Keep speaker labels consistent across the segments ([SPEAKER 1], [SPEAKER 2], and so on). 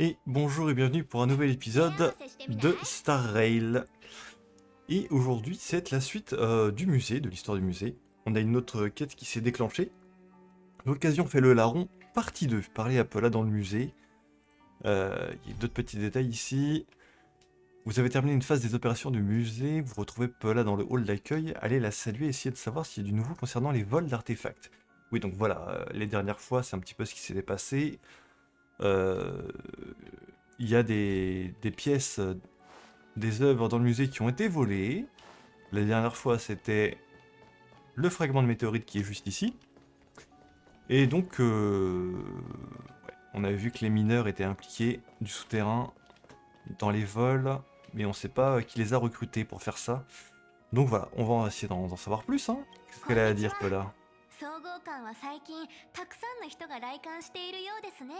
[SPEAKER 1] Et bonjour et bienvenue pour un nouvel épisode de Star Rail. Et aujourd'hui, c'est la suite du musée, de l'histoire du musée. On a une autre quête qui s'est déclenchée. L'occasion fait le larron, partie 2. Parler à Paula dans le musée. Il y a d'autres petits détails ici. Vous avez terminé une phase des opérations du musée. Vous retrouvez Paula dans le hall d'accueil. Allez la saluer et essayer de savoir s'il y a du nouveau concernant les vols d'artefacts. Oui, donc voilà, les dernières fois, c'est un petit peu ce qui s'était passé. Euh, Il y a des pièces, des œuvres dans le musée qui ont été volées. La dernière fois, c'était le fragment de météorite qui est juste ici. Et donc, ouais, on avait vu que les mineurs étaient impliqués du souterrain dans les vols, mais on ne sait pas qui les a recrutés pour faire ça. Donc voilà, on va essayer d'en savoir plus, hein. Qu'est-ce qu'elle a à dire, Paula?
[SPEAKER 2] 総合館は最近たくさんの人が来館しているようですね。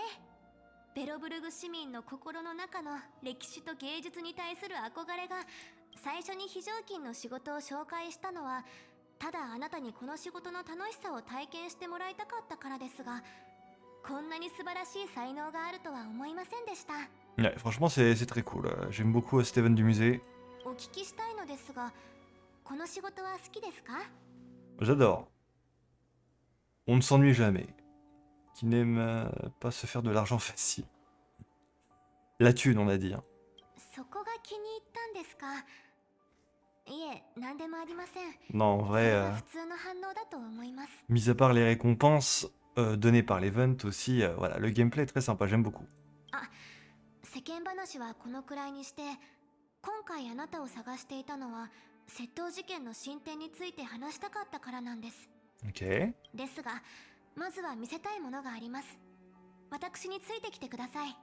[SPEAKER 2] ベロブルグ市民の心の中の歴史と芸術に対する憧れが最初に非常勤の仕事を紹介したのはただあなたにこの仕事の楽しさを体験してもらいたかったからですが、こんなに素晴らしい才能があるとは思いませんでした。
[SPEAKER 1] Ouais, franchement, c'est très cool. J'aime beaucoup Steven du musée.
[SPEAKER 2] お聞きしたいのですが、この仕事は好きですか？
[SPEAKER 1] J'adore. On ne s'ennuie jamais. Qui n'aime pas se faire de l'argent facile. La thune, on a dit, hein.
[SPEAKER 2] そこが気に入ったんですか？いえ、何でもありません。
[SPEAKER 1] Non, en
[SPEAKER 2] そ
[SPEAKER 1] vrai,
[SPEAKER 2] れが普通の反応だと思います。
[SPEAKER 1] mis à part les récompenses données par l'event aussi, voilà, le gameplay est très sympa, j'aime beaucoup.
[SPEAKER 2] あ、世間話はこのくらいにして、今回あなたを探していたのは窃盗事件の進展について話したかったからなんです。
[SPEAKER 1] Ok.
[SPEAKER 2] ですが、まずは見せたいものがあります。私についてきてください。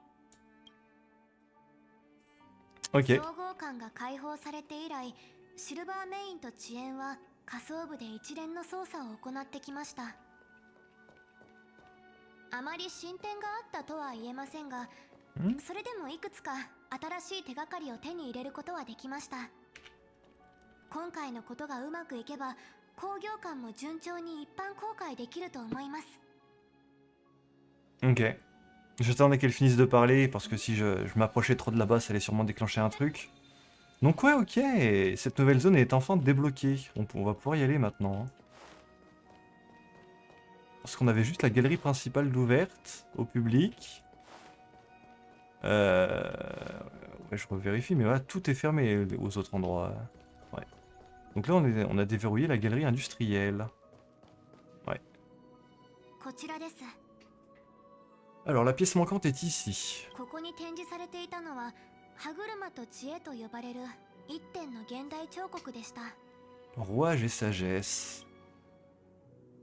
[SPEAKER 1] Ok.
[SPEAKER 2] 総合館が開放されて以来、シルバーメインと遅延は仮想部で一連の捜査を行ってきました。あまり進展があったとは言えませんが、
[SPEAKER 1] Hmm.
[SPEAKER 2] それでもいくつか新しい手がかりを手に入れることはできました。今回のことがうまくいけば工業館も順調に一般公開できると思います。
[SPEAKER 1] Ok. J'attendais qu'elle finisse de parler, parce que si je m'approchais trop de là-bas, ça allait sûrement déclencher un truc. Donc ouais, ok, cette nouvelle zone est enfin débloquée. On va pouvoir y aller maintenant, hein. Parce qu'on avait juste la galerie principale d'ouverte au public. Euh... Ouais, je revérifie, mais voilà, tout est fermé aux autres endroits. Ouais. Donc là, on a déverrouillé la galerie industrielle. Ouais.
[SPEAKER 2] こちらです。
[SPEAKER 1] Alors, la pièce manquante est ici.
[SPEAKER 2] ここに展示されていたのは歯車と知恵と呼ばれる一点の現代彫刻でした。
[SPEAKER 1] Rouage et sagesse.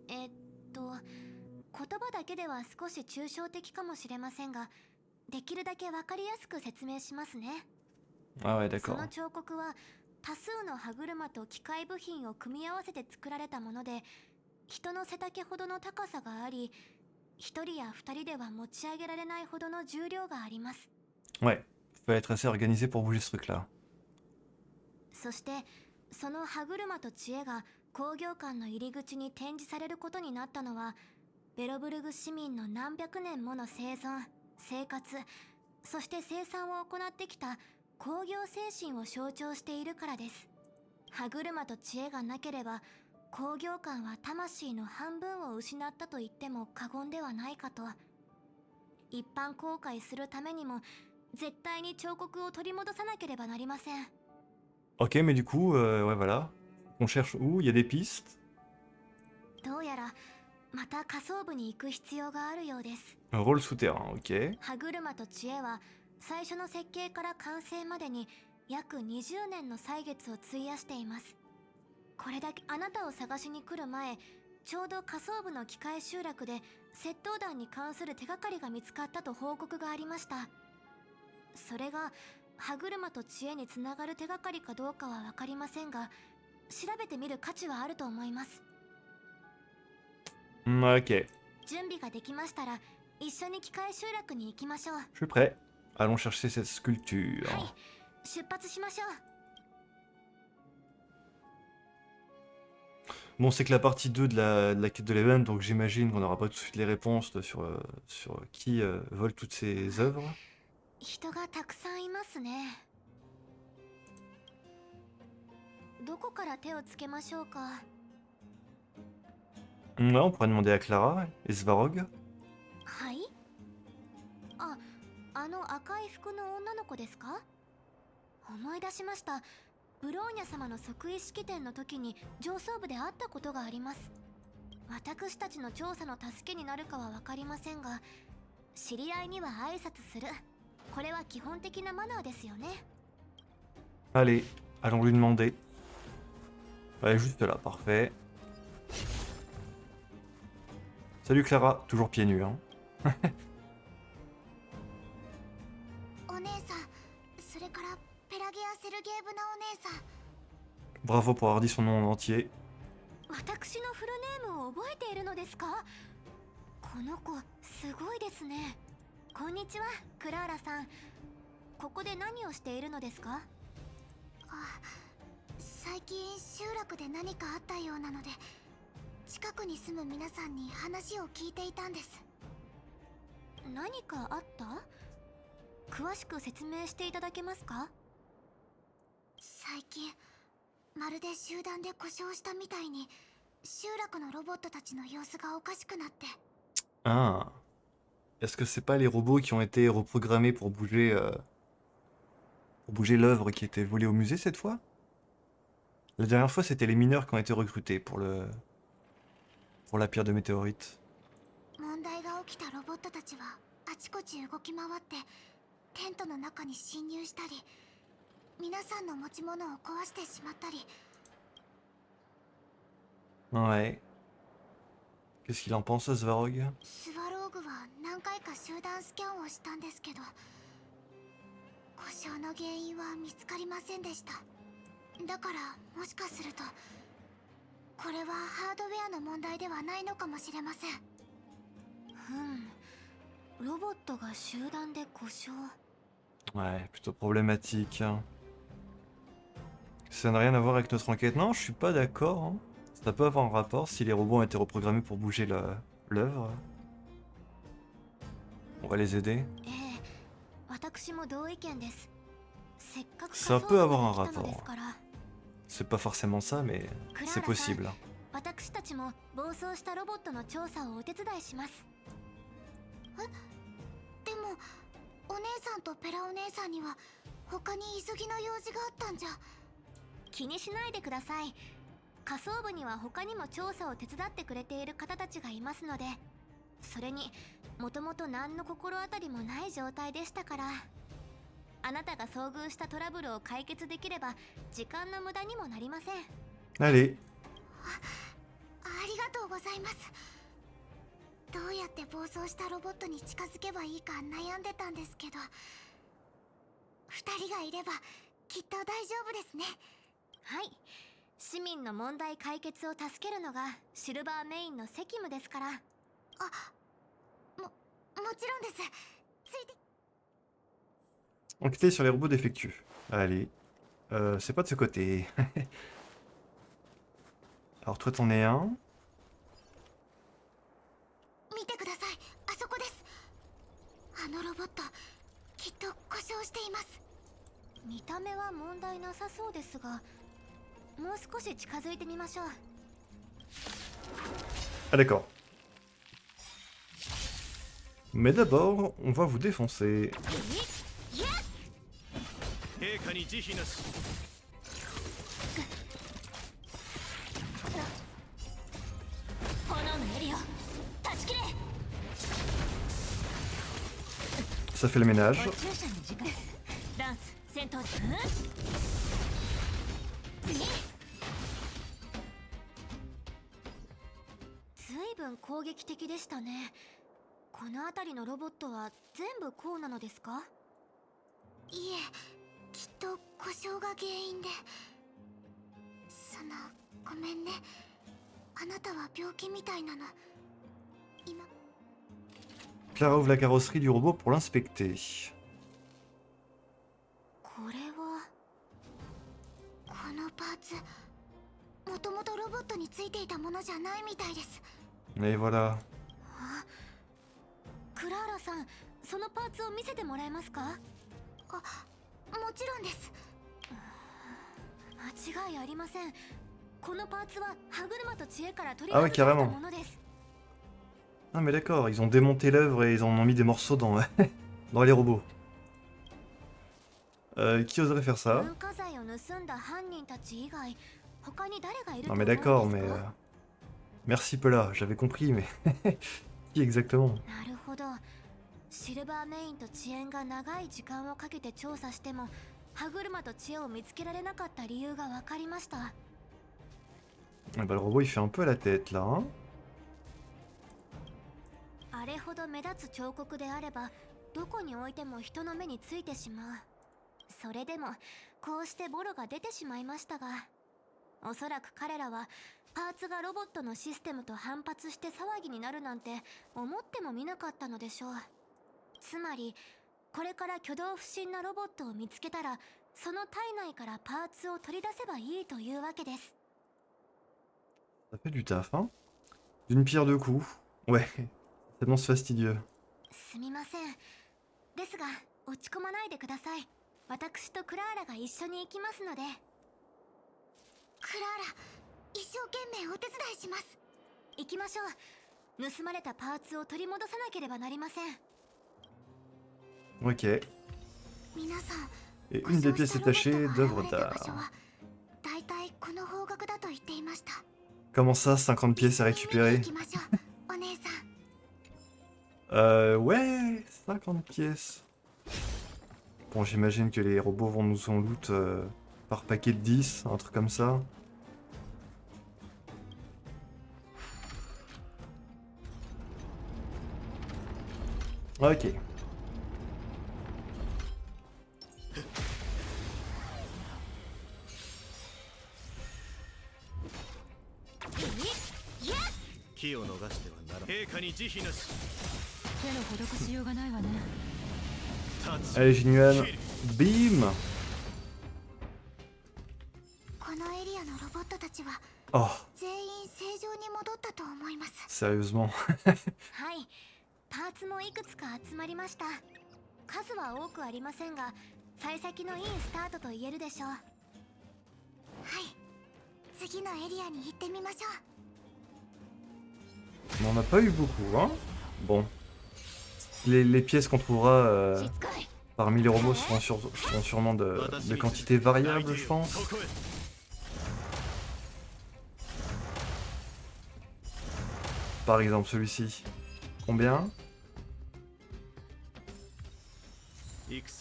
[SPEAKER 2] えっと言葉だけでは少し抽象的かもしれませんが、できるだけわかりやすく説明しますね。
[SPEAKER 1] Ah ouais,
[SPEAKER 2] そ
[SPEAKER 1] d'accord.
[SPEAKER 2] の彫刻は多数の歯車と機械部品を組み合わせて作られたもので、人の背丈ほどの高さがあり、一人や二人では持ち上げられないほどの重量があります。
[SPEAKER 1] Ouais, faut être assez organisé pour bouger ce truc-là.
[SPEAKER 2] そしてその歯車と知恵が工業館の入り口に展示されることになったのは、ベロブルグ市民の何百年もの生存、生活、そして生産を行ってきた工業精神を象徴しているからです。歯車と知恵がなければ工業館は魂の半分を失ったと言っても過言ではないかと。一般公開するためにも絶対に彫刻を取り戻さなければなりません。
[SPEAKER 1] Ok, mais du coup, ouais, voilà. On cherche où? Il y a des pistes.
[SPEAKER 2] どうやらまた仮想部に行く必要があるようです。
[SPEAKER 1] Un rôle souterrain, ok.
[SPEAKER 2] 歯車と知恵は最初の設計から完成までに約20年の歳月を費やしています。これだけあなたを探しに来る前、ちょうど仮想部の機械集落で窃盗団に関する手がかりが見つかったと報告がありました。それが歯車と知恵につながる手がかりかどうかは分かりませんが、調べてみる価値はあると思います。
[SPEAKER 1] Ok,
[SPEAKER 2] 準備ができましたら一緒に機械集落に行きましょう。
[SPEAKER 1] je suis prêt. Allons chercher cette sculpture.
[SPEAKER 2] はい、出発しましょう。
[SPEAKER 1] Bon, c'est que la partie 2 de la quête de l'event, donc j'imagine qu'on n'aura pas tout de suite les réponses sur qui vole toutes ces œuvres.
[SPEAKER 2] 人がたくさんいますね。どこから手をつけましょうか。
[SPEAKER 1] Ouais, on pourrait demander à Clara et Svarog.
[SPEAKER 2] はい。あ、あの赤い服の女の子ですか？思い出しました。ブローニャ様の即位式典の時に上層部で会ったことがあります。私たちの調査の助けになるかは分かりませんが、知り合いには挨拶する。これは基本的なマナーですよね。
[SPEAKER 1] Allez, allons lui demander. Elle est juste là, parfait. Salut Clara, toujours pieds nus, hein.
[SPEAKER 2] お姉さん、それからペラギア・セルゲーブナお姉さん。
[SPEAKER 1] Bravo pour avoir dit son nom en entier.
[SPEAKER 2] 私のフルネームを覚えているのですか？この子すごいですね。こんにちは、クラーラさん。ここで何をしているのですか？最近集落で何かあったようなので、近くに住む皆さんに話を聞いていたんです。何かあった？詳しく説明していただけますか？最近まるで集団で故障したみたいに集落のロボットたちの様子がおかしくなって。
[SPEAKER 1] Ah. Est-ce que c'est pas les robots qui ont été reprogrammés pour bouger l'œuvre qui était volée au musée cette fois? La dernière fois, c'était les mineurs qui ont été recrutés pour la pierre de météorite.
[SPEAKER 2] 問題が起きたロボットたちはあちこち動き回ってテントの中に侵入したり、皆さんの持ち物を壊してしまったり。
[SPEAKER 1] Ouais. Qu'est-ce qu'il en pense, Svarog?
[SPEAKER 2] スワローグは何回か集団スキャンをしたんですけど、故障の原因は見つかりませんでした。だからもしかするとこれはハードウェアの問題ではないのかもしれません。ロボットが集団で故障。
[SPEAKER 1] Ouais, plutôt problématique, hein. Ça n'a rien à voir avec notre enquête. Non, je suis pas d'accord, hein. Ça peut avoir un rapport si les robots ont été reprogrammés pour bouger l'œuvre. On va les aider.
[SPEAKER 2] ええ、私も同意見です。せっかく
[SPEAKER 1] Ça
[SPEAKER 2] 仮想
[SPEAKER 1] peut
[SPEAKER 2] 部
[SPEAKER 1] avoir
[SPEAKER 2] が
[SPEAKER 1] un
[SPEAKER 2] 来たのです
[SPEAKER 1] rapport.
[SPEAKER 2] から。
[SPEAKER 1] C'est pas forcément ça, mais c'est possible.
[SPEAKER 2] 私たちも暴走したロボットの調査をお手伝いします。でもお姉さんとペラお姉さんには他に急ぎの用事があったんじゃ。気にしないでください。仮想部には他にも調査を手伝ってくれている方たちがいますので、それにもともと何の心当たりもない状態でしたから、あなたが遭遇したトラブルを解決できれば時間の無駄にもなりません。
[SPEAKER 1] Allez.
[SPEAKER 2] ありがとうございます。どうやって暴走したロボットに近づけばいいか悩んでたんですけど、2人がいればきっと大丈夫ですね。はい、市民の問題解決を助けるのがシルバーメインの責務ですから。もちろんです。ついて。
[SPEAKER 1] Enquêter sur les robots défectueux. Allez. C'est pas de ce côté. Alors toi, t'en es un.
[SPEAKER 2] 見てください、あそこです。あのロボットきっと故障しています。見た目は問題なさそうですが、もう少し近づいてみましょう。
[SPEAKER 1] Ah d'accord. Mais d'abord, on va vous défoncer.
[SPEAKER 3] 陛下に慈悲なし。
[SPEAKER 2] 炎のエリオ断ち切れ。
[SPEAKER 1] Ça fait le ménage.
[SPEAKER 2] 注射の時間。ランス戦闘時。ずいぶん攻撃的でしたね。この辺りのロボットは全部こうなのですか？いえ、きっと故障が原因で。ごめんね。あなたは病気みたいなの。今。
[SPEAKER 1] Clara ouvre la carrosserie du robot pour l'inspecter.
[SPEAKER 2] これはこのパーツ、もともとロボットについていたものじゃないみたいです。
[SPEAKER 1] Et voilà.
[SPEAKER 2] クラーラさん、そのパーツを見せてもらえますか？もちろんです。間違いありません。このパーツは歯車と知恵から取り
[SPEAKER 1] Ah
[SPEAKER 2] 外
[SPEAKER 1] ouais,
[SPEAKER 2] された
[SPEAKER 1] carrément.
[SPEAKER 2] ものです。
[SPEAKER 1] Ah mais d'accord, ils ont démonté l'œuvre et ils en ont mis des morceaux dans, dans les robots. Qui oserait faire ça?
[SPEAKER 2] 文化財を盗んだ犯人たち以外、他に誰がいると
[SPEAKER 1] Non
[SPEAKER 2] 思
[SPEAKER 1] mais
[SPEAKER 2] うん
[SPEAKER 1] d'accord,
[SPEAKER 2] です
[SPEAKER 1] mais...
[SPEAKER 2] か？
[SPEAKER 1] Merci Pela, j'avais compris, mais... Qui exactement?
[SPEAKER 2] なるほど。シルバーメインと遅延が長い時間をかけて調査しても歯車と知恵を見つけられなかった理由が分かりました。
[SPEAKER 1] Ah bah le robot il fait un peu la tête là, hein?
[SPEAKER 2] あれほど目立つ彫刻であればどこに置いても人の目についてしまう。それでもこうしてボロが出てしまいましたが、おそらく彼らはパーツがロボットのシステムと反発して騒ぎになるなんて思ってもみなかったのでしょう。つまりこれから挙動不審なロボットを見つけたらその体内からパーツを取り出せばいいというわけです。
[SPEAKER 1] Ça fait du taf, hein? D'une pierre deux coups. Ouais, ça annonce fastidieux.
[SPEAKER 2] すみません。ですが落ち込まないでください。私とクラーラが一緒に行きますので。クラーラ、一生懸命お手伝いします。行きましょう。盗まれたパーツを取り戻さなければなりません。
[SPEAKER 1] Ok.
[SPEAKER 2] 皆さん、
[SPEAKER 1] Et une des pièces détachées d'œuvres d'art.
[SPEAKER 2] だいたいこの方角だと言っていました。
[SPEAKER 1] Comment ça, 50 pièces à récupérer? Ouais, 50 pièces. Bon, j'imagine que les robots vont nous en loot par paquet de 10, un truc comme ça. Ok. Allez, Jinuan. Bim! Oh, sérieusement.
[SPEAKER 2] はい、パーツもいくつか集まりました。数は多くありませんが、幸先のいいスタートと言えるでしょう。はい、次のエリアに行ってみましょう。
[SPEAKER 1] On n'en a pas eu beaucoup, hein? Bon. Les pièces qu'on trouvera parmi les robots seront sûrement de quantité variable, je pense. Par exemple, celui-ci. Combien?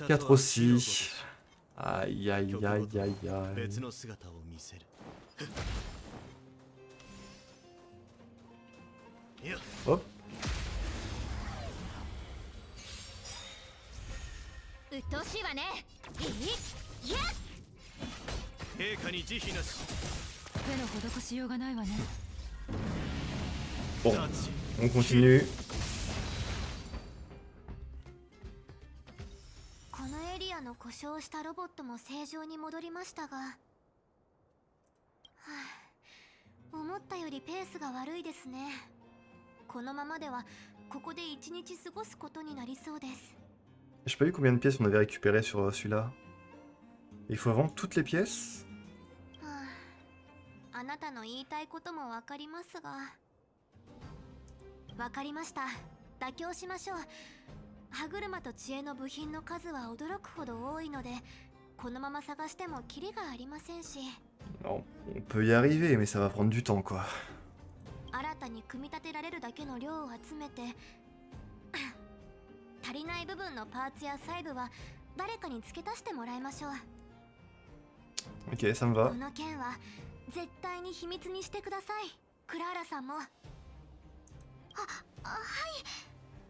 [SPEAKER 1] 4 aussi. Aïe aïe aïe aïe aïe. Hop. Bon, on continue.
[SPEAKER 2] このエリアの故障したロボットも正常に戻りましたが、はあ、思ったよりペースが悪いですね。このままではここで一日過ごすことになりそうです。
[SPEAKER 1] Je sais pas eu combien de pièces on avait récupéré sur celui-là. Il faut vendre toutes les pièces?
[SPEAKER 2] はあ、あなたの言いたいこともわかりますが。わかりました。妥協しましょう。歯車と知恵の部品の数は驚くほど多いので、このまま探してもキリがありませんし。
[SPEAKER 1] Alors, on peut y arriver, mais ça va prendre du temps, quoi.
[SPEAKER 2] 新たに組み立てられるだけの量を集めて足りない部分のパーツや細部は誰かに付け足してもらいましょう。
[SPEAKER 1] Ok, ça me va.
[SPEAKER 2] この件は絶対に秘密にしてください。クラーラさんも。はい、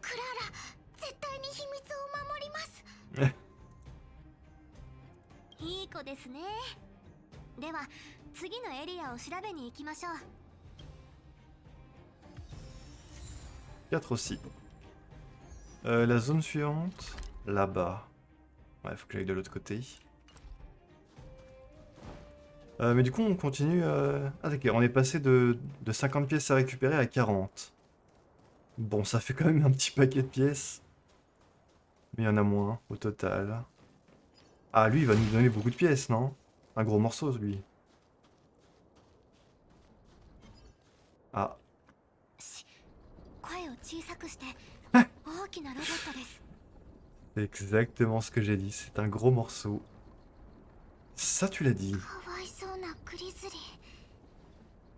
[SPEAKER 2] クラーラ、絶対に秘密を守ります。いい子ですね。では次のエリアを調べに行きましょう。
[SPEAKER 1] 4 aussi. La zone suivante, là-bas. Ouais, faut que j'aille de l'autre côté. Mais du coup, on continue... Ah d'accord, on est passé de 50 pièces à récupérer à 40. Bon, ça fait quand même un petit paquet de pièces. Mais il y en a moins au total. Ah, lui, il va nous donner beaucoup de pièces, non? Un gros morceau, lui. Ah,
[SPEAKER 2] し声を小さくして大きなロボットです。
[SPEAKER 1] c'est exactement ce que j'ai dit. C'est un gros morceau. Ça, tu l'as dit.
[SPEAKER 2] かわいそうなグリズリー。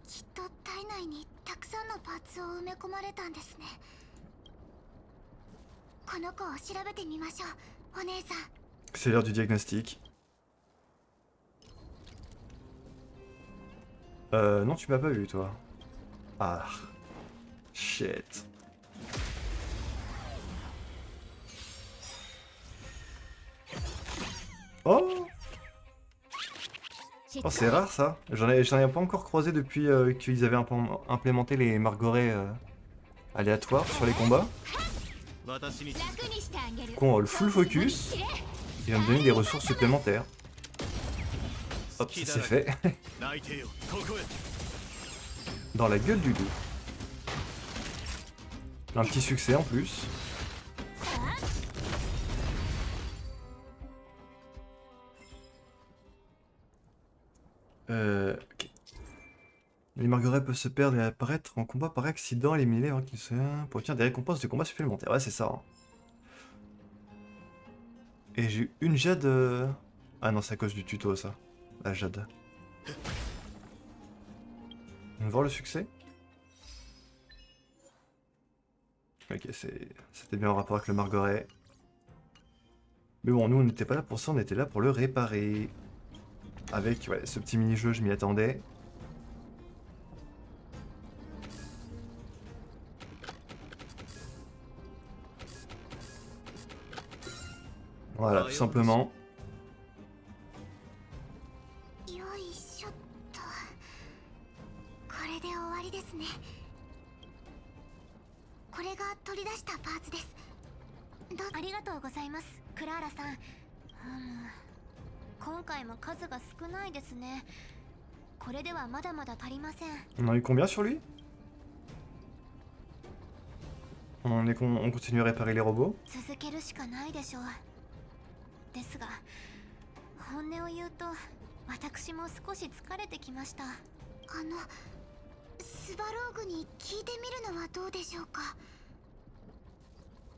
[SPEAKER 2] きっと体内にたくさんのパーツを埋め込まれたんですね。この子を調べてみましょう、お姉さん。
[SPEAKER 1] C'est l'heure du diagnostic. Non, tu m'as pas vu, toi. Ah. Shit. Oh! Oh, c'est rare ça. J'en ai pas encore croisé depuis qu'ils avaient implémenté les margorets aléatoires sur les combats.
[SPEAKER 3] 私に続け。
[SPEAKER 2] 楽にしてあげる。
[SPEAKER 1] Qu'on a le full focus, il va me donner des ressources supplémentaires. Hop, ça c'est fait.
[SPEAKER 3] 泣いてよ、ここへ。
[SPEAKER 1] Dans la gueule du loup. Un petit succès en plus. Ok. Les margorets peuvent se perdre et apparaître en combat par accident, éliminés avant qu'ils se... pour obtenir des récompenses de combat supplémentaires. Ouais, c'est ça. Hein. Et j'ai eu une jade... Ah non, c'est à cause du tuto, ça. La jade. On va voir le succès. Ok, c'était bien en rapport avec le margoret. Mais bon, nous, on n'était pas là pour ça, on était là pour le réparer. Avec ouais, ce petit mini-jeu, je m'y attendais. Voilà, tout simplement.
[SPEAKER 2] よいしょっと。これで終わりですね。これが取り出したパーツです。ありがとうございます、クラーラさん。今回も数が少ないですね。これではまだまだ足りません。
[SPEAKER 1] On en a eu combien sur lui? On continue à réparer les robots?
[SPEAKER 2] 続けるしかないでしょう。ですが、本音を言うと、私も少し疲れてきました。スバローグに聞いてみるのはどうでしょうか。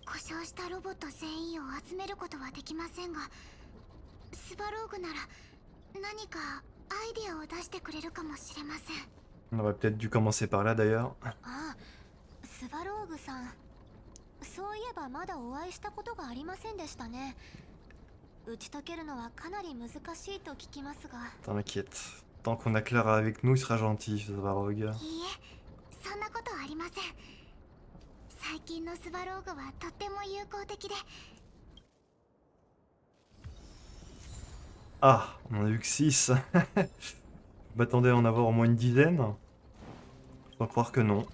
[SPEAKER 2] 故障したロボット全員を集めることはできませんが、スバローグなら何かアイディアを出してくれるかもしれません。
[SPEAKER 1] On aurait peut-être dû commencer par là d'ailleurs.
[SPEAKER 2] あ、スバローグさん。そういえばまだお会いしたことがありませんでしたね。打ち解けるのはかなり難しいと聞きますが。
[SPEAKER 1] T'inquiète. Tant qu'on a Clara avec nous, il sera gentil, ce Varog.
[SPEAKER 2] いいえ、そんなことありません。最近のスバローグはとっても友好的で。
[SPEAKER 1] Ah, on en a eu que 6. Je m'attendais à en avoir au moins une dizaine. Faut croire que non.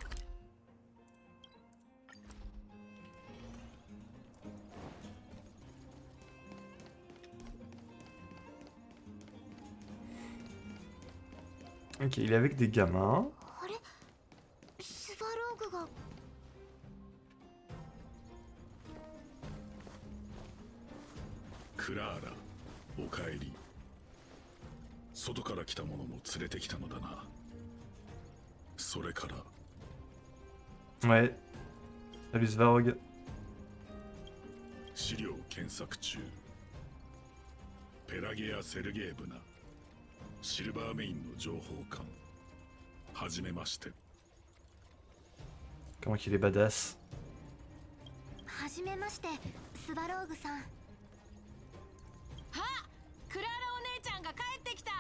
[SPEAKER 1] Ok, il est avec des gamins.
[SPEAKER 2] あれ、スバローグが。
[SPEAKER 4] クラーラ、おかえり。外から来た者も連れてきたのだな。それから
[SPEAKER 1] Ouais. Salut Svarog.
[SPEAKER 4] 資料検索中。ペラゲア・セルゲーブナ、シルバーメインの情報官。はじめまして。
[SPEAKER 1] Comment qu'il est badass.
[SPEAKER 2] はじめまして、スバローグさん。
[SPEAKER 5] クラーラお姉ちゃんが帰ってきた。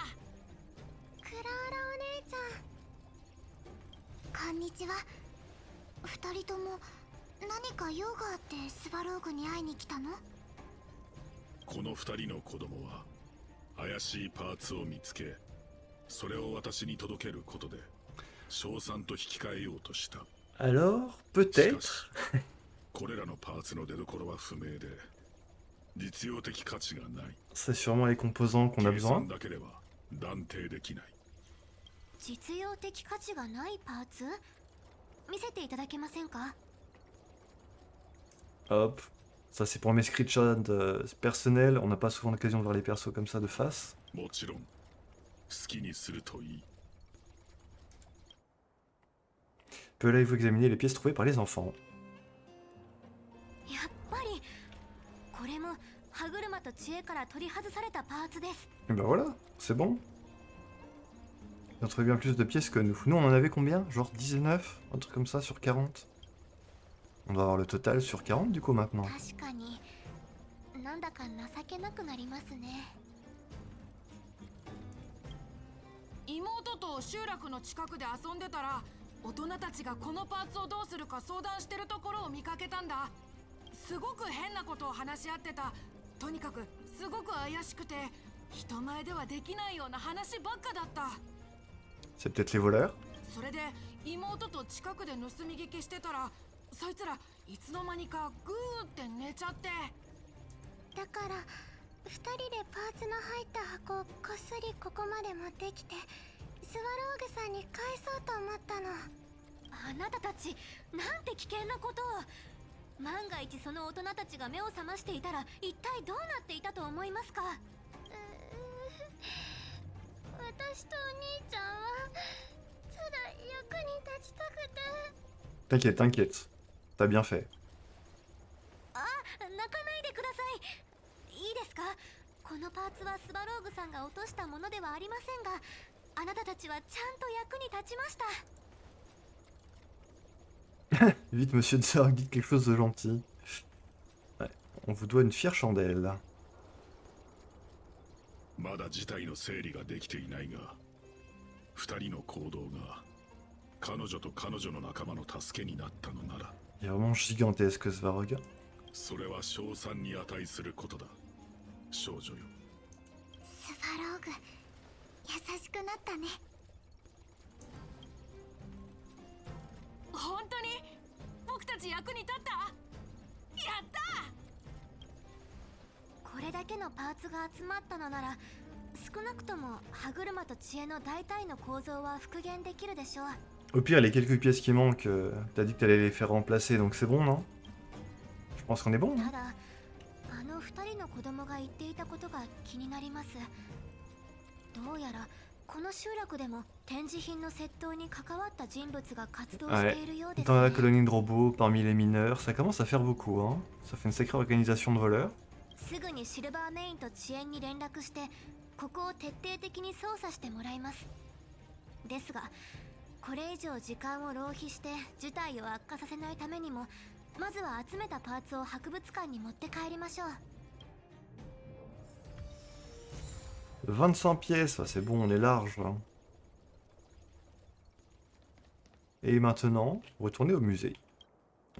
[SPEAKER 2] クラーラお姉ちゃん。こんにちは。二人とも何か用があってスバローグに会いに来たの？
[SPEAKER 4] この二人の子供は怪しいパーツを見つけ、それを私に届けることで賞賛と引き換えようとした。
[SPEAKER 1] Alors,
[SPEAKER 4] しか
[SPEAKER 1] peut-être.
[SPEAKER 4] しこれらのパーツの出所は不明で実用的価値がない。
[SPEAKER 1] C'est sûrement les composants qu'on a
[SPEAKER 4] 計
[SPEAKER 1] besoin.
[SPEAKER 4] 算だけでは断定できない。
[SPEAKER 2] 実用的価値がないパーツ？見せていただけませんか？
[SPEAKER 1] Hop. Ça, c'est pour mes screenshots personnels. On n'a pas souvent l'occasion de voir les persos comme ça de face.
[SPEAKER 4] もちろん好きにするといい。
[SPEAKER 1] Peut-il vous examiner les pièces trouvées par les enfants?
[SPEAKER 2] やっぱりこれも歯車と知恵から取り外されたパーツです。
[SPEAKER 1] Et ben voilà, c'est bon. Ils ont trouvé bien plus de pièces que nous. Nous, on en avait combien? Genre 19? Un truc comme ça sur 40? On doit avoir le total sur 40 du coup maintenant.
[SPEAKER 2] 確かになんだか情けなくなりますね。
[SPEAKER 5] 妹と集落の近くで遊んでたら大人たちがこのパーツをどうするか相談してるところを見かけたんだ。すごく変なことを話し合ってた。とにかくすごく怪しくて人前ではできないような話ばっかだった。
[SPEAKER 1] C'est peut-être les voleurs?
[SPEAKER 5] それで妹と近くで盗み聞きしてたらそいつらいつの間にかグーって寝ちゃって。
[SPEAKER 2] だから2人でパーツの入った箱をこっそりここまで持ってきてスワローグさんに返そうと思ったの。あなたたちなんて危険なことを。万が一その大人たちが目を覚ましていたら一体どうなっていたと思いますか。私とお兄ちゃんはただ役に立ちたくて。
[SPEAKER 1] T'inquiète, t'inquiète. T'as bien fait.
[SPEAKER 2] あ、泣かないでください。いいですか。このパーツはスバローグさんが落としたものではありませんが、あなたたちはちゃんと役に立ちました。
[SPEAKER 1] Vite, monsieur Tsar, dites quelque chose de gentil. Ouais, on vous doit une fière chandelle.
[SPEAKER 4] まだ事態の整理ができていないが、二人の行動が彼女と彼女の仲間の助けになったのなら、
[SPEAKER 1] Il est vraiment gigantesque ce Varog.
[SPEAKER 4] それは称賛に値することだ。少女よ。
[SPEAKER 2] スバローグ、優しくなったね。
[SPEAKER 5] 本当に僕たち役に立った。やった。
[SPEAKER 2] これだけのパーツが集まったのなら、少なくとも歯車と知恵の大体の構造は復元できるでしょう。
[SPEAKER 1] Au pire, les quelques pièces qui manquent, t'as dit que t'allais les faire remplacer, donc c'est bon, non? Je pense qu'on est bon.
[SPEAKER 2] ただ、あの2人の子供が言っていたことが気になります。どうやらこの集落でも展示品の窃盗に関わった人物が活動しているようです
[SPEAKER 1] Dans la
[SPEAKER 2] ね。
[SPEAKER 1] colonie de robots, parmi les mineurs, ça commence à faire beaucoup, hein. Ça fait une sacrée organisation de voleurs.
[SPEAKER 2] すぐにシルバーメインと遅延に連絡してここを徹底的に操作してもらいます。ですがこれ以上時間を浪費して事態を悪化させないためにもまずは集めたパーツを博物館に持って帰りましょう。
[SPEAKER 1] 25 pièces, c'est bon, on est large. Hein. Et maintenant, retourner au musée.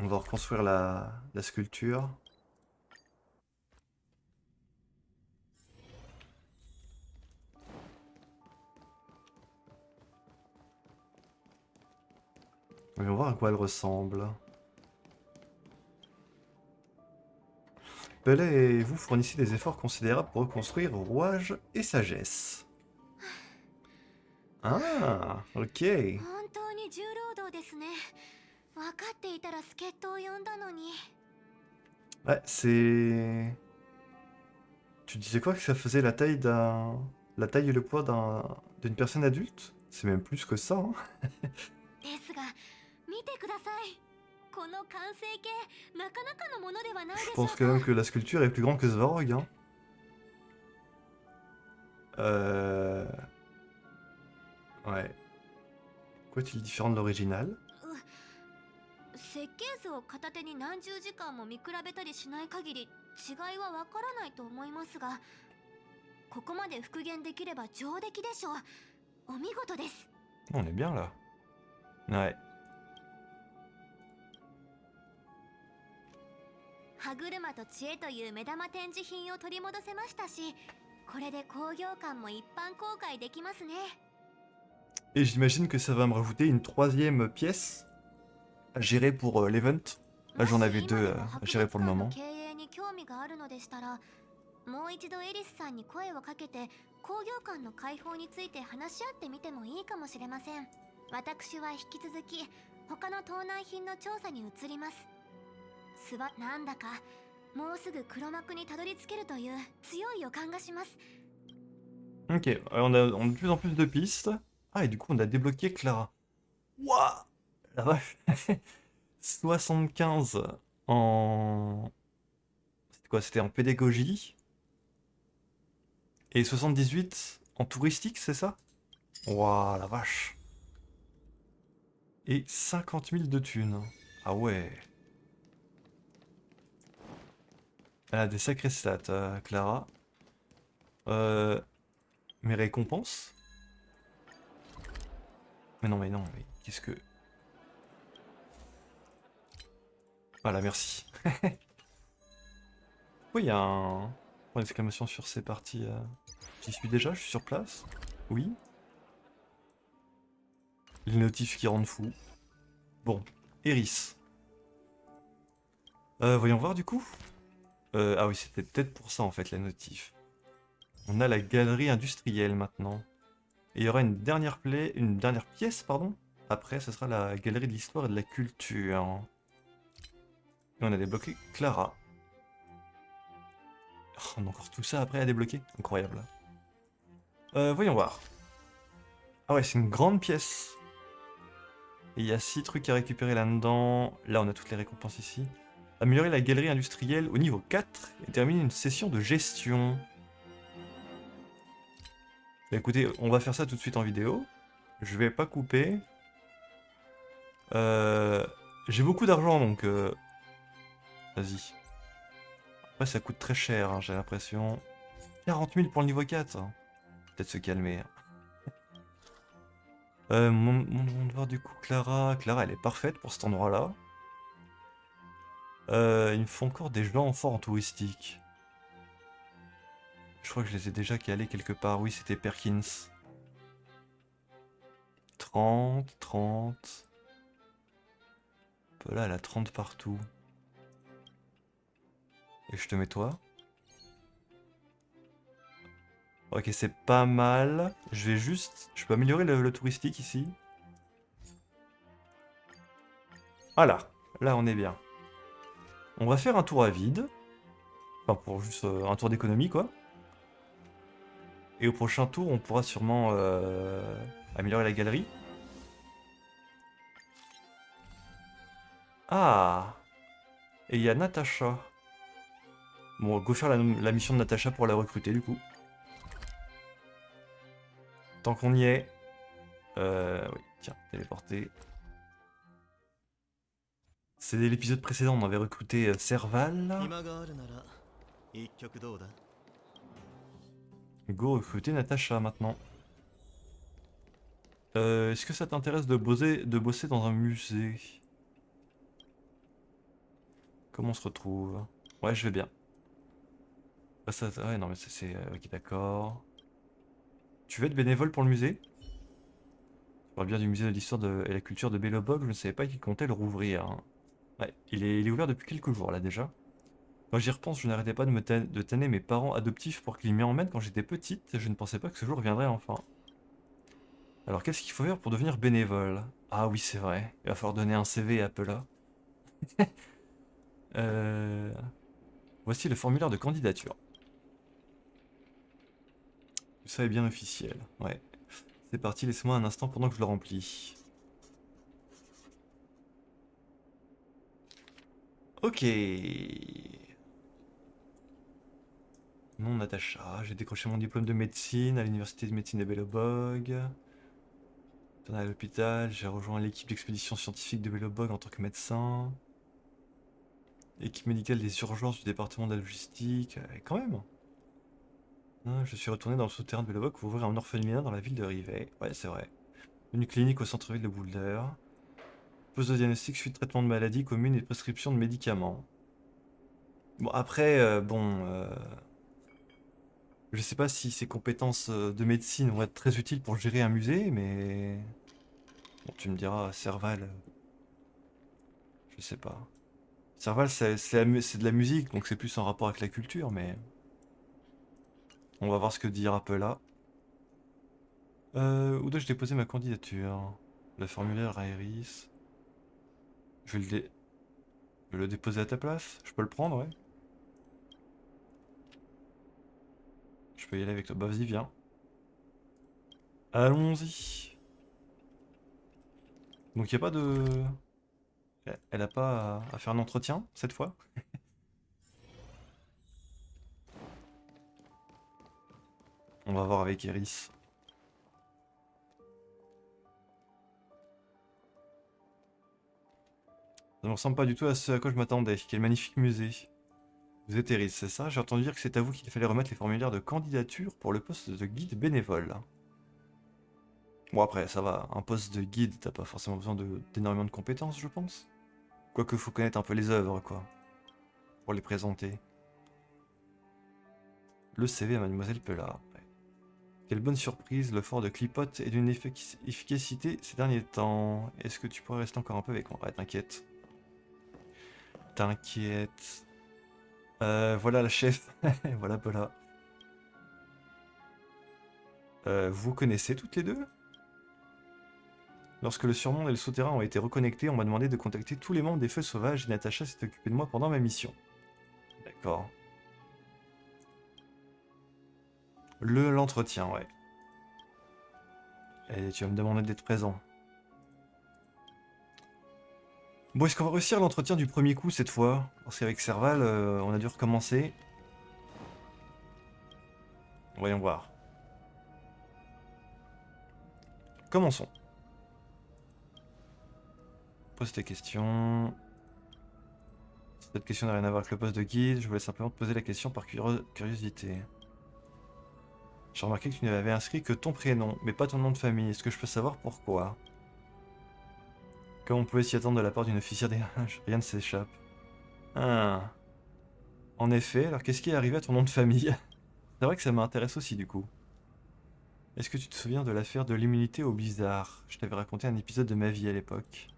[SPEAKER 1] On va reconstruire la sculpture. Voyons voir à quoi elle ressemble. Pellet et vous fournissez des efforts considérables pour reconstruire rouage et sagesse. Ah, ok.
[SPEAKER 2] 本当に重労働ですね。分かっていたら助っ人を呼んだのに。
[SPEAKER 1] Ouais, c'est... Tu disais quoi que ça faisait la taille d'un... La taille et le poids d'une personne adulte? C'est même plus que ça, hein.
[SPEAKER 2] ですが見てください。この完成形なかなかのものではないでし
[SPEAKER 1] Je
[SPEAKER 2] ょう
[SPEAKER 1] pense
[SPEAKER 2] か。
[SPEAKER 1] quand même que la sculpture est plus grande que Svarog, hein. Ouais. Quoi est-il différent de l'original?
[SPEAKER 2] 設計図を片手に何十時間も見比べたりしない限り違いはわからないと思いますが、ここまで復元できれば上出来でしょう。お見事です。
[SPEAKER 1] On est bien là. Ouais.
[SPEAKER 2] 歯車と知恵という目玉展示品を取り戻せましたし、これで工業館も一般公開できますね。
[SPEAKER 1] Et j'imagine que ça va me rajouter une troisième pièce à gérer pour l'event. Là, j'en avais deux à gérer pour le moment.
[SPEAKER 2] 経営に興味があるのでしたら、もう一度エリスさんに声をかけて工業館の開放について話し合ってみてもいいかもしれません。私は引き続き他の盗難品の調査に移ります。なんだかもうすぐ黒幕にたどり着けるという強い予感がします。
[SPEAKER 1] Ok, on a de plus en plus de pistes. Ah, et du coup, on a débloqué Clara. Waouh! La vache! 75 en... C'était quoi? C'était en pédagogie. Et 78 en touristique, c'est ça? Waouh, la vache! Et 50 000 de thunes. Ah ouais. Elle a des sacrées stats, Clara. Mes récompenses? Mais non, mais qu'est-ce que... Voilà, merci. Oui, il y a un point d'exclamation sur ces parties. J'y suis déjà, je suis sur place. Oui. Les notifs qui rendent fou. Bon, Eris. Voyons voir du coup. Ah oui, c'était peut-être pour ça en fait la notif. On a la galerie industrielle maintenant. Et il y aura une dernière pièce, pardon. Après, ce sera la galerie de l'histoire et de la culture. Et on a débloqué Clara. Oh, on a encore tout ça après à débloquer. Incroyable. Voyons voir. Ah ouais, c'est une grande pièce. Et il y a 6 trucs à récupérer là-dedans. Là, on a toutes les récompenses ici. Améliorer la galerie industrielle au niveau 4 et terminer une session de gestion. Bah, écoutez, on va faire ça tout de suite en vidéo. Je vais pas couper. J'ai beaucoup d'argent, donc... Vas-y. Après, ça coûte très cher, hein, j'ai l'impression. 40 000 pour le niveau 4. Hein. Peut-être se calmer. Mon devoir du coup, Clara. Clara, elle est parfaite pour cet endroit-là. Il me faut encore des gens forts en touristique. Je crois que je les ai déjà calés quelque part. Oui, c'était Perkins. 30, 30. Là, elle a 30 partout. Et je te mets toi. Ok, c'est pas mal. Je vais juste... Je peux améliorer le touristique ici. Voilà. Là, on est bien. On va faire un tour à vide. Enfin, pour juste un tour d'économie, quoi. Et au prochain tour, on pourra sûrement améliorer la galerie. Ah! Et il y a Natacha. Bon, go faire la mission de Natacha pour la recruter, du coup. Tant qu'on y est. Oui, tiens, téléporter. C'est l'épisode précédent, on avait recruté Serval.
[SPEAKER 3] 暇があるなら一曲どうだ？
[SPEAKER 1] Go recruter Natacha maintenant. Est-ce que ça t'intéresse de bosser dans un musée? Comment on se retrouve? Ouais, je vais bien. Ah, ça, ouais, non, mais c'est... ok, d'accord. Tu veux être bénévole pour le musée? Je parle bien du musée de l'histoire et la culture de Belobog, je ne savais pas qu'il comptait le rouvrir. Hein. Ouais, il est ouvert depuis quelques jours, là, déjà. Quand j'y repense, je n'arrêtais pas de tanner mes parents adoptifs pour qu'ils m'y emmènent quand j'étais petite. Je ne pensais pas que ce jour viendrait enfin. Alors, qu'est-ce qu'il faut faire pour devenir bénévole? Ah oui, c'est vrai. Il va falloir donner un CV à Appela. Voici le formulaire de candidature. Ça est bien officiel. Ouais. C'est parti, laissez-moi un instant pendant que je le remplis. Ok. Non, Natacha. J'ai décroché mon diplôme de médecine à l'université de médecine de Belobog. Tourné à l'hôpital, j'ai rejoint l'équipe d'expédition scientifique de Belobog en tant que médecin. Équipe médicale des urgences du département de la logistique. Quand même. Je suis retourné dans le souterrain de Belobog pour ouvrir un orphelinat dans la ville de Rivet. Ouais, c'est vrai. Une clinique au centre-ville de Boulder. Poste de diagnostic, suite de traitement de maladies communes et prescription de médicaments. Bon, après, je sais pas si ces compétences de médecine vont être très utiles pour gérer un musée, mais... Bon, tu me diras, Serval... Je sais pas. Serval, c'est de la musique, donc c'est plus en rapport avec la culture, mais... On va voir ce que dit Rappela. Où dois-je déposer ma candidature? Le formulaire à Je vais le déposer à ta place? Je peux le prendre, ouais? Je peux y aller avec toi. Bah vas-y, viens. Allons-y. Donc il a pas de... Elle a pas à faire un entretien, cette fois? On va voir avec Eris. Ça ne ressemble pas du tout à ce à quoi je m'attendais. Quel magnifique musée. Vous êtes Eris, c'est ça? J'ai entendu dire que c'est à vous qu'il fallait remettre les formulaires de candidature pour le poste de guide bénévole. Bon après, ça va, un poste de guide, t'as pas forcément besoin d'énormément de compétences, je pense. Quoique faut connaître un peu les œuvres, quoi, pour les présenter. Le CV à Mademoiselle Pella. Ouais. Quelle bonne surprise, le fort de Clipote est d'une efficacité ces derniers temps. Est-ce que tu pourrais rester encore un peu avec moi? Ouais, t'inquiète. T'inquiète. Voilà la chef. Voilà Pella. Vous connaissez toutes les deux? Lorsque le surmonde et le souterrain ont été reconnectés, on m'a demandé de contacter tous les membres des Feux Sauvages et Natacha s'est occupée de moi pendant ma mission. D'accord. L'entretien, ouais. Et tu vas me demander d'être présent. Bon, est-ce qu'on va réussir l'entretien du premier coup cette fois? Parce qu'avec Serval, on a dû recommencer. Voyons voir. Commençons. Pose tes questions. Cette question n'a rien à voir avec le poste de guide, je voulais simplement te poser la question par curiosité. J'ai remarqué que tu n'avais inscrit que ton prénom, mais pas ton nom de famille. Est-ce que je peux savoir pourquoi? Comme on pouvait s'y attendre de la part d'une officière des H, rien ne s'échappe. Ah. En effet, alors qu'est-ce qui est arrivé à ton nom de famille? C'est vrai que ça m'intéresse aussi du coup. Est-ce que tu te souviens de l'affaire de l'immunité au blizzard? Je t'avais raconté un épisode de ma vie à l'époque.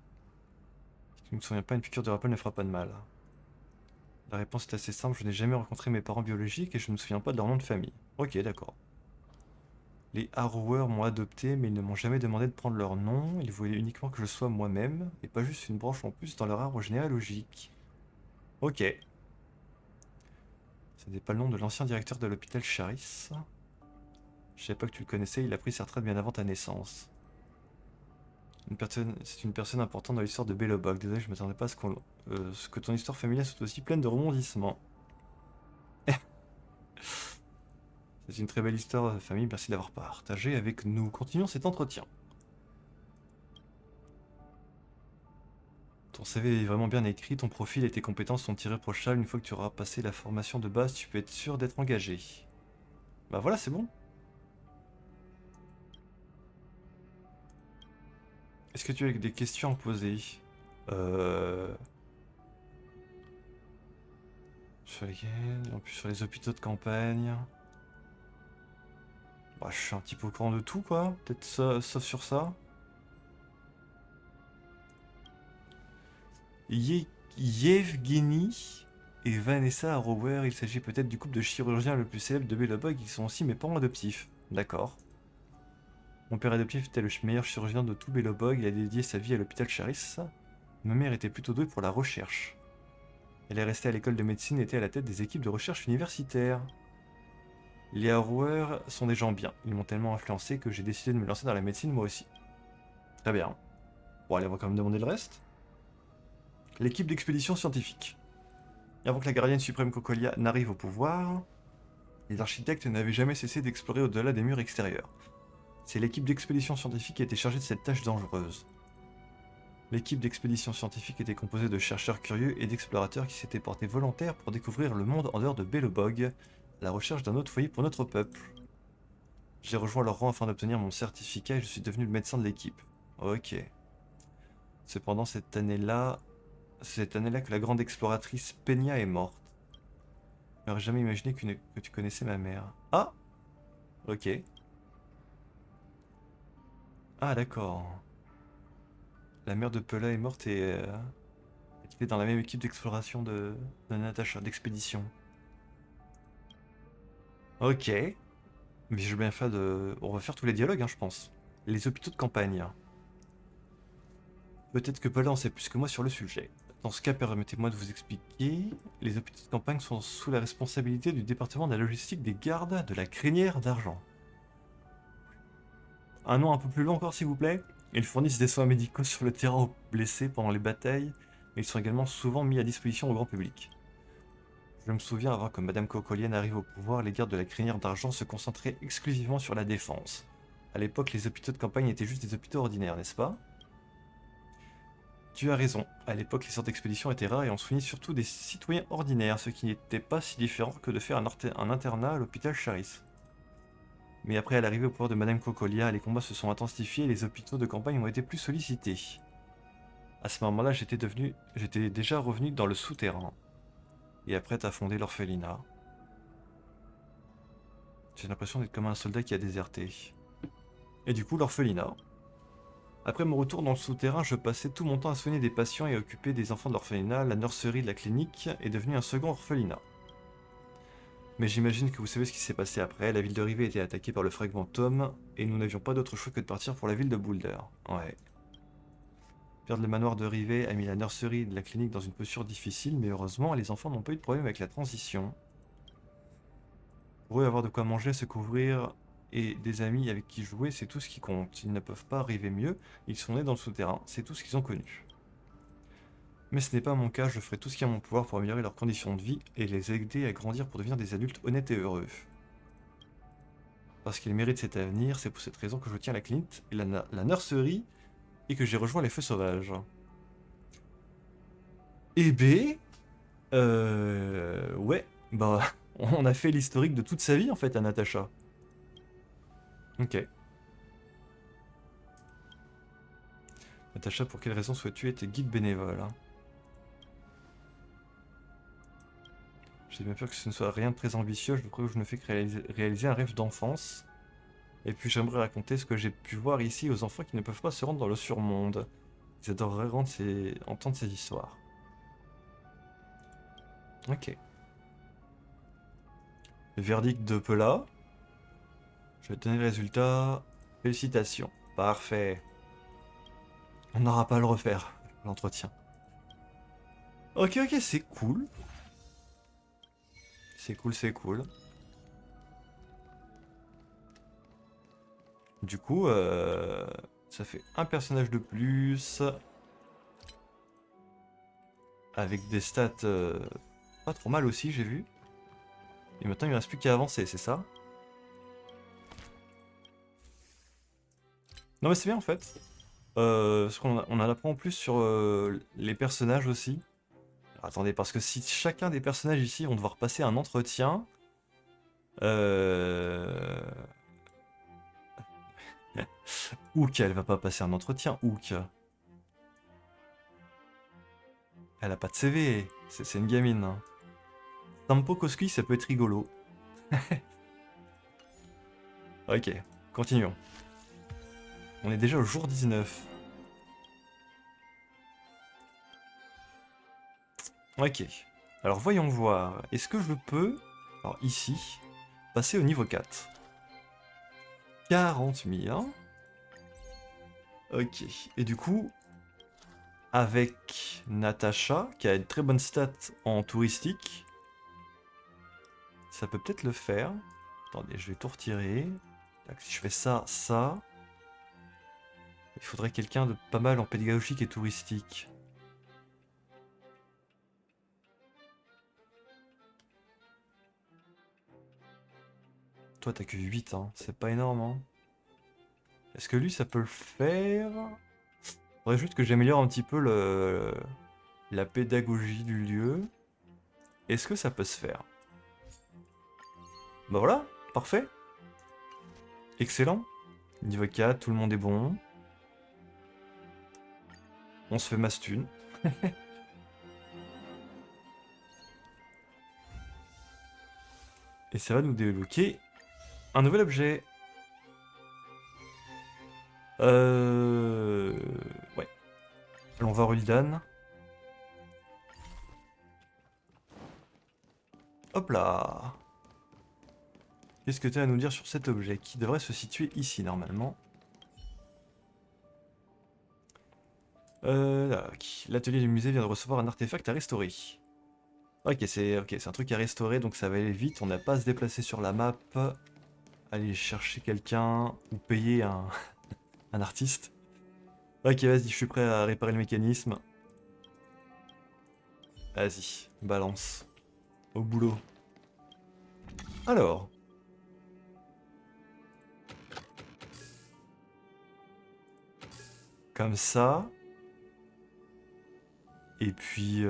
[SPEAKER 1] Si tu ne me souviens pas, une piqûre de rappel ne fera pas de mal. La réponse est assez simple, je n'ai jamais rencontré mes parents biologiques et je ne me souviens pas de leur nom de famille. Ok, d'accord. Les Harrowers m'ont adopté, mais ils ne m'ont jamais demandé de prendre leur nom. Ils voulaient uniquement que je sois moi-même, et pas juste une branche en plus dans leur arbre généalogique. Ok. Ce n'est pas le nom de l'ancien directeur de l'hôpital Charis. Je savais pas que tu le connaissais, il a pris sa retraite bien avant ta naissance. C'est une personne importante dans l'histoire de Belobog. Désolé, je m'attendais pas à ce que ton histoire familiale soit aussi pleine de rebondissements. C'est une très belle histoire de famille, merci d'avoir partagé avec nous. Continuons cet entretien. Ton CV est vraiment bien écrit, ton profil et tes compétences sont irréprochables. Une fois que tu auras passé la formation de base, tu peux être sûr d'être engagé. Bah voilà, c'est bon. Est-ce que tu as des questions à poser? Sur lesquelles? En plus sur les hôpitaux de campagne. Bah, je suis un petit peu au courant de tout, quoi. Peut-être sauf sur ça. Yevgeny et Vanessa Harrower, il s'agit peut-être du couple de chirurgiens le plus célèbre de Belobog, ils sont aussi mes parents adoptifs. D'accord. Mon père adoptif était le meilleur chirurgien de tout Belobog, il a dédié sa vie à l'hôpital Charis. Ma mère était plutôt douée pour la recherche. Elle est restée à l'école de médecine et était à la tête des équipes de recherche universitaires. Les Harrower sont des gens bien, ils m'ont tellement influencé que j'ai décidé de me lancer dans la médecine moi aussi. Très bien. Bon allez, on va quand même demander le reste. L'équipe d'expédition scientifique. Avant que la gardienne suprême Cocolia n'arrive au pouvoir, les architectes n'avaient jamais cessé d'explorer au-delà des murs extérieurs. C'est l'équipe d'expédition scientifique qui était chargée de cette tâche dangereuse. L'équipe d'expédition scientifique était composée de chercheurs curieux et d'explorateurs qui s'étaient portés volontaires pour découvrir le monde en dehors de Belobog, à la recherche d'un autre foyer pour notre peuple. J'ai rejoint leur rang afin d'obtenir mon certificat et je suis devenu le médecin de l'équipe. Ok. Cependant, c'est cette année-là que la grande exploratrice Peña est morte. Je n'aurais jamais imaginé que tu connaissais ma mère. Ah! Ok. Ah, d'accord. La mère de Pella est morte et elle était dans la même équipe d'exploration de Natacha, d'expédition. Ok. Mais je vais bien faire de... On va faire tous les dialogues, hein, je pense. Les hôpitaux de campagne. Peut-être que Pella en sait plus que moi sur le sujet. Dans ce cas, permettez-moi de vous expliquer. Les hôpitaux de campagne sont sous la responsabilité du département de la logistique des gardes de la Crinière d'Argent. Un nom un peu plus long encore, s'il vous plaît. Ils fournissent des soins médicaux sur le terrain aux blessés pendant les batailles, mais ils sont également souvent mis à disposition au grand public. Je me souviens, avant que Madame Cocolienne arrive au pouvoir, les gardes de la Crinière d'Argent se concentraient exclusivement sur la défense. À l'époque, les hôpitaux de campagne étaient juste des hôpitaux ordinaires, n'est-ce pas? Tu as raison, à l'époque les sortes d'expéditions étaient rares et on soignait surtout des citoyens ordinaires, ce qui n'était pas si différent que de faire un internat à l'hôpital Charis. Mais après à l'arrivée au pouvoir de Madame Cocolia, les combats se sont intensifiés et les hôpitaux de campagne ont été plus sollicités. À ce moment-là, j'étais déjà revenu dans le souterrain. Et après t'as fondé l'orphelinat. J'ai l'impression d'être comme un soldat qui a déserté. Et du coup l'orphelinat. Après mon retour dans le souterrain, je passais tout mon temps à soigner des patients et à occuper des enfants de l'orphelinat. La nurserie de la clinique est devenue un second orphelinat. Mais j'imagine que vous savez ce qui s'est passé après. La ville de Rivet a été attaquée par le Fragmentum et nous n'avions pas d'autre choix que de partir pour la ville de Boulder. Ouais. Perdre le manoir de Rivet a mis la nurserie de la clinique dans une posture difficile, mais heureusement, les enfants n'ont pas eu de problème avec la transition. Pour eux, avoir de quoi manger, se couvrir et des amis avec qui jouer, c'est tout ce qui compte. Ils ne peuvent pas arriver mieux, ils sont nés dans le souterrain, c'est tout ce qu'ils ont connu. Mais ce n'est pas mon cas, je ferai tout ce qui est en mon pouvoir pour améliorer leurs conditions de vie et les aider à grandir pour devenir des adultes honnêtes et heureux. Parce qu'ils méritent cet avenir, c'est pour cette raison que je tiens la clinique et la nurserie et que j'ai rejoint les feux sauvages. Eh ben... Ouais, bah... On a fait l'historique de toute sa vie en fait à Natacha. Ok. Natacha, pour quelle raison souhaites-tu être guide bénévole? J'ai bien peur que ce ne soit rien de très ambitieux, je crois que je ne fais que réaliser un rêve d'enfance. Et puis j'aimerais raconter ce que j'ai pu voir ici aux enfants qui ne peuvent pas se rendre dans le surmonde. Ils adoreraient entendre ces histoires. Ok. Le verdict de Pela. Je vais te donner le résultat. Félicitations. Parfait. On n'aura pas à le refaire, l'entretien. Ok, c'est cool. C'est cool. Du coup, ça fait un personnage de plus. Avec des stats pas trop mal aussi, j'ai vu. Et maintenant, il ne reste plus qu'à avancer, c'est ça? Non mais c'est bien en fait. Parce qu'on en apprend en plus sur les personnages aussi. Alors, attendez, parce que si chacun des personnages ici vont devoir passer un entretien... Ook, elle va pas passer un entretien, Ook. Elle a pas de CV, c'est une gamine. Hein. Tampo Koski, ça peut être rigolo. Ok, continuons. On est déjà au jour 19. Ok. Alors voyons voir. Est-ce que je peux, alors ici, passer au niveau 4 40 000. Ok. Et du coup, avec Natacha, qui a une très bonne stat en touristique, ça peut peut-être le faire. Attendez, je vais tout retirer. Tac, si je fais ça, ça... Il faudrait quelqu'un de pas mal en pédagogique et touristique. Toi, t'as que 8, hein. C'est pas énorme, hein. Est-ce que lui, ça peut le faire? Faudrait juste que j'améliore un petit peu la pédagogie du lieu. Est-ce que ça peut se faire? Bah voilà, parfait. Excellent. Niveau 4, tout le monde est bon. On se fait mastune. Et ça va nous débloquer un nouvel objet. Ouais. Allons voir Ul'dan. Hop là. Qu'est-ce que tu as à nous dire sur cet objet qui devrait se situer ici normalement? L'atelier du musée vient de recevoir un artefact à restaurer. Ok, c'est un truc à restaurer, donc ça va aller vite. On n'a pas à se déplacer sur la map. Aller chercher quelqu'un ou payer un artiste. Ok, vas-y, je suis prêt à réparer le mécanisme. Vas-y, balance. Au boulot. Alors. Comme ça. Et puis...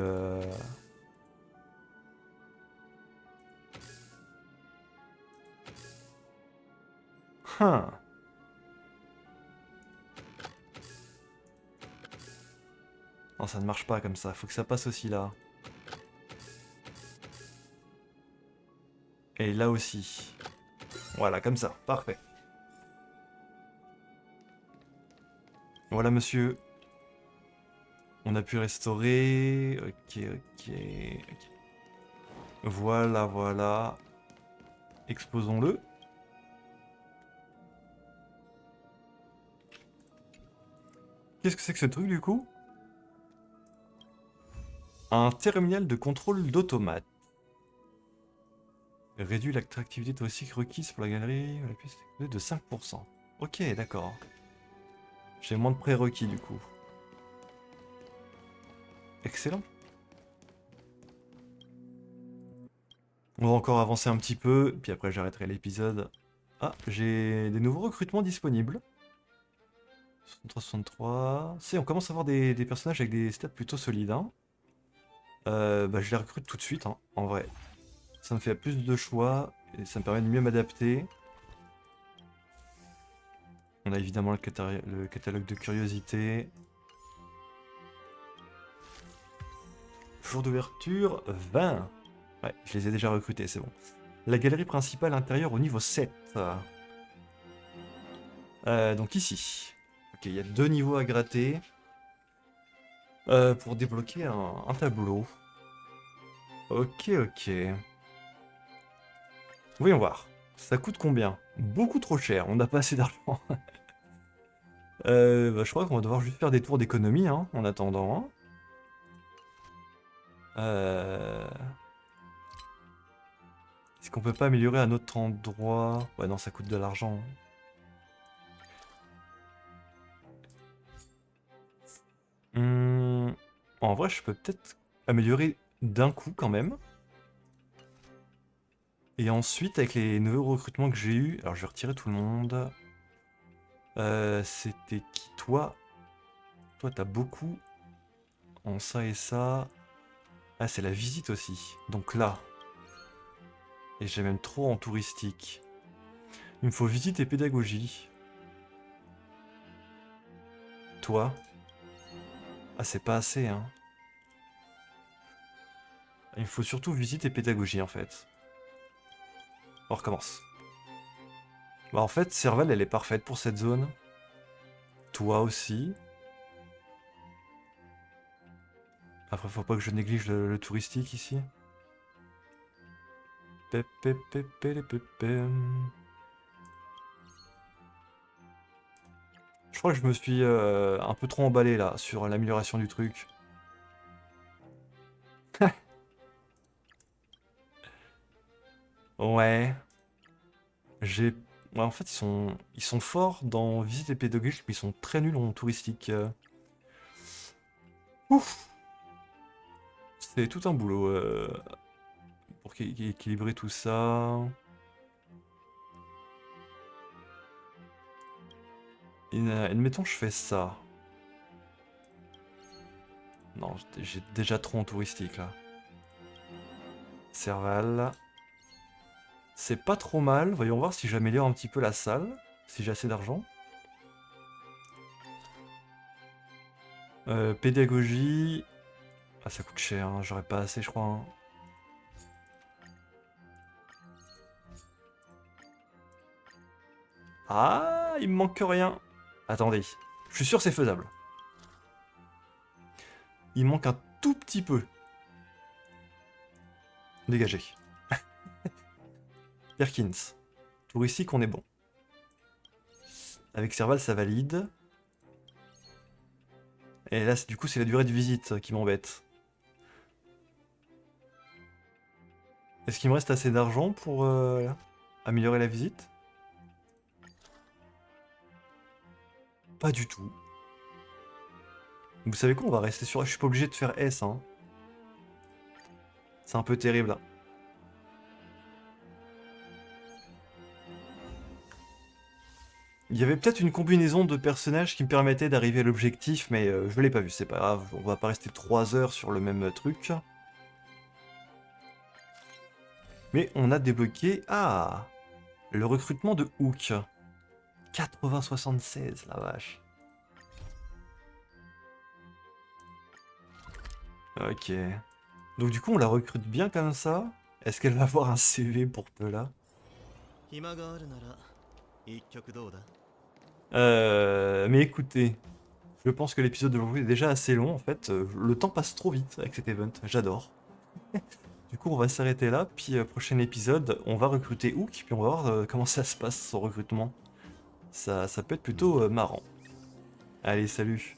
[SPEAKER 1] Hein. Non, ça ne marche pas comme ça. Faut que ça passe aussi là. Et là aussi. Voilà, comme ça. Parfait. Voilà, monsieur. On a pu restaurer. Ok. Voilà, voilà. Exposons-le. Qu'est-ce que c'est que ce truc du coup? Un terminal de contrôle d'automate. Réduit l'attractivité touristique requise pour la galerie la piste de 5%. Ok, d'accord. J'ai moins de prérequis du coup. Excellent. On va encore avancer un petit peu, puis après j'arrêterai l'épisode. Ah, j'ai des nouveaux recrutements disponibles. 63. Si, on commence à avoir des personnages avec des stats plutôt solides. Hein. Bah, je les recrute tout de suite, hein, en vrai. Ça me fait plus de choix, et ça me permet de mieux m'adapter. On a évidemment le catalogue de curiosité. Jour d'ouverture, 20. Ouais, je les ai déjà recrutés, c'est bon. La galerie principale intérieure au niveau 7. Donc ici. Ok, il y a 2 niveaux à gratter. Pour débloquer un tableau. Ok. Voyons voir. Ça coûte combien? Beaucoup trop cher, on n'a pas assez d'argent. Bah, je crois qu'on va devoir juste faire des tours d'économie, hein, en attendant. Hein. Est-ce qu'on peut pas améliorer un autre endroit? Ouais, non, ça coûte de l'argent. En vrai, je peux peut-être améliorer d'un coup quand même. Et ensuite, avec les nouveaux recrutements que j'ai eus, alors je vais retirer tout le monde. C'était qui? Toi, t'as beaucoup en ça et ça. Ah, c'est la visite aussi. Donc là. Et j'ai même trop en touristique. Il me faut visite et pédagogie. Toi. Ah, c'est pas assez, hein. Il me faut surtout visite et pédagogie, en fait. On recommence. Bah, en fait, Serval, elle est parfaite pour cette zone. Toi aussi. Après, faut pas que je néglige le touristique ici. Je crois que je me suis un peu trop emballé là sur l'amélioration du truc. Ouais. J'ai. Ouais, en fait, ils sont forts dans visite et pédagogique, mais ils sont très nuls en touristique. Ouf. C'est tout un boulot pour équilibrer tout ça. Admettons, je fais ça. Non, j'ai déjà trop en touristique là. Serval. C'est pas trop mal. Voyons voir si j'améliore un petit peu la salle. Si j'ai assez d'argent. Pédagogie. Ah, ça coûte cher. Hein. J'aurais pas assez, je crois. Hein. Ah, il me manque rien. Attendez. Je suis sûr que c'est faisable. Il manque un tout petit peu. Dégagé. Perkins. Touristique, on est bon. Avec Serval, ça valide. Et là, du coup, c'est la durée de visite qui m'embête. Est-ce qu'il me reste assez d'argent pour améliorer la visite? Pas du tout. Vous savez quoi, on va rester sur... Je suis pas obligé de faire S, hein. C'est un peu terrible. Il y avait peut-être une combinaison de personnages qui me permettait d'arriver à l'objectif, mais je l'ai pas vu, c'est pas grave. On va pas rester 3 heures sur le même truc. Mais on a débloqué... Ah! Le recrutement de Hook. 80-76, la vache. Ok. Donc du coup, on la recrute bien comme ça. Est-ce qu'elle va avoir un CV pour peu là?
[SPEAKER 3] 暇があるなら一曲どうだ？
[SPEAKER 1] Mais écoutez, je pense que l'épisode d'aujourd'hui est déjà assez long en fait. Le temps passe trop vite avec cet event, j'adore. Du coup, on va s'arrêter là, puis prochain épisode, on va recruter Hook, puis on va voir comment ça se passe son recrutement. Ça peut être plutôt marrant. Allez, salut!